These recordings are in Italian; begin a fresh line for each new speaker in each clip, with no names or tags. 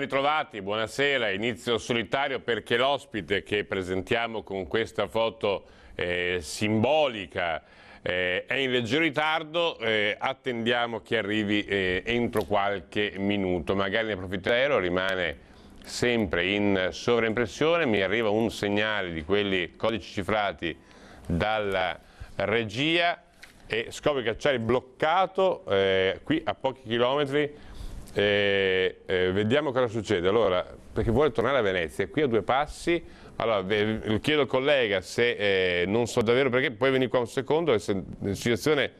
ritrovati, buonasera. Inizio solitario perché l'ospite che presentiamo con questa foto simbolica è in leggero ritardo, attendiamo che arrivi entro qualche minuto, magari ne approfitta l'aereo, rimane sempre in sovraimpressione, mi arriva un segnale di quelli codici cifrati dalla regia e scopro che Cacciari bloccato qui a pochi chilometri. Vediamo cosa succede. Allora, perché vuole tornare a Venezia, qui a due passi. Allora, chiedo al collega se non so davvero perché, poi venire qua un secondo, è una situazione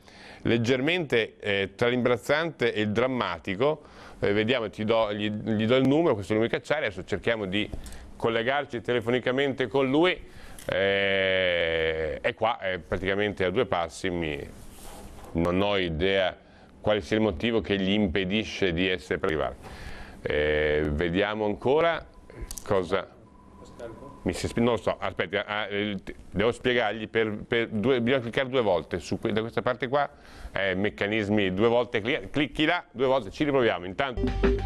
leggermente tra l'imbarazzante e il drammatico. Vediamo, gli do il numero, questo è il numero di Cacciari, adesso cerchiamo di collegarci telefonicamente con lui. È qua, è praticamente a due passi, non ho idea quale sia il motivo che gli impedisce di essere per arrivare. Vediamo ancora cosa... non lo so, aspetta, devo spiegargli, bisogna cliccare due volte da questa parte qua, meccanismi due volte, clicchi là, due volte, ci riproviamo intanto.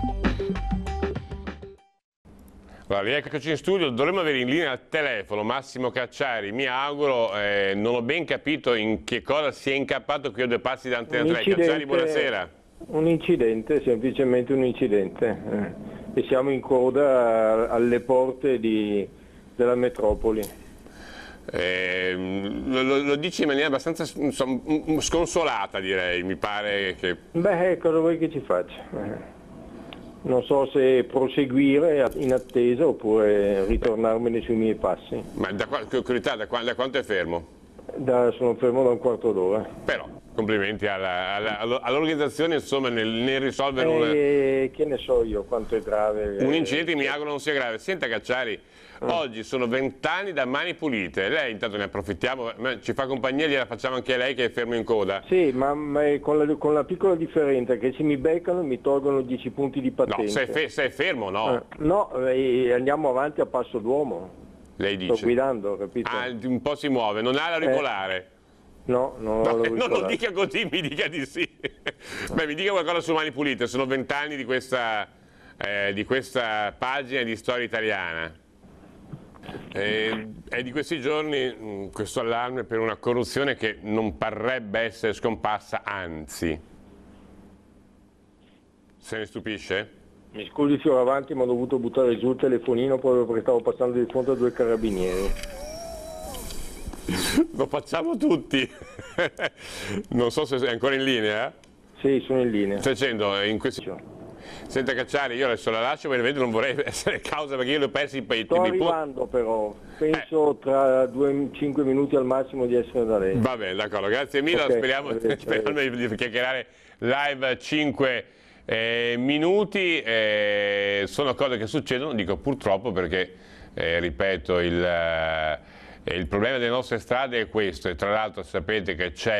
Allora, rieccoci in studio, dovremmo avere in linea al telefono Massimo Cacciari, mi auguro, non ho ben capito in che cosa si è incappato qui a due passi da Antena 3. Cacciari, buonasera.
Un incidente, semplicemente un incidente, e siamo in coda alle porte della metropoli.
Lo dici in maniera abbastanza sconsolata, direi, mi pare che...
Beh, cosa vuoi che ci faccia? Non so se proseguire in attesa oppure ritornarmene sui miei passi.
Ma da quanto è fermo?
Sono fermo da un quarto d'ora.
Però, complimenti all'organizzazione, insomma, nel risolvere
che ne so io quanto è grave.
un incidente, mi auguro non sia grave. Senta Cacciari, oggi sono 20 anni da Mani Pulite, lei intanto ne approfittiamo, ci fa compagnia, gliela facciamo anche a lei che è fermo in coda.
Sì, ma con la piccola differenza che se mi beccano mi tolgono 10 punti di patente.
No, se è fermo no.
No, andiamo avanti a passo d'uomo.
Lei dice.
Sto guidando, capito?
Un po' si muove, non ha l'auricolare.
No, non
lo dica così, mi dica di sì. Beh, mi dica qualcosa su Mani Pulite, sono 20 anni di questa pagina di storia italiana. È di questi giorni questo allarme per una corruzione che non parrebbe essere scomparsa, anzi. Se ne stupisce?
Mi scusi Fioravanti, ma ho dovuto buttare giù il telefonino proprio perché stavo passando di fronte a due carabinieri.
Lo facciamo tutti. Non so se è ancora in linea.
Sì, sono in linea.
Sto dicendo, in questi... Senta Cacciari, io adesso la lascio, veramente non vorrei essere causa perché io li ho persi i petti.
Sto arrivando però, penso tra 5 minuti al massimo di essere da lei.
Va bene, d'accordo, grazie mille, okay, speriamo di chiacchierare live 5 minuti. Sono cose che succedono, dico purtroppo perché, ripeto, il problema delle nostre strade è questo, e tra l'altro sapete che c'è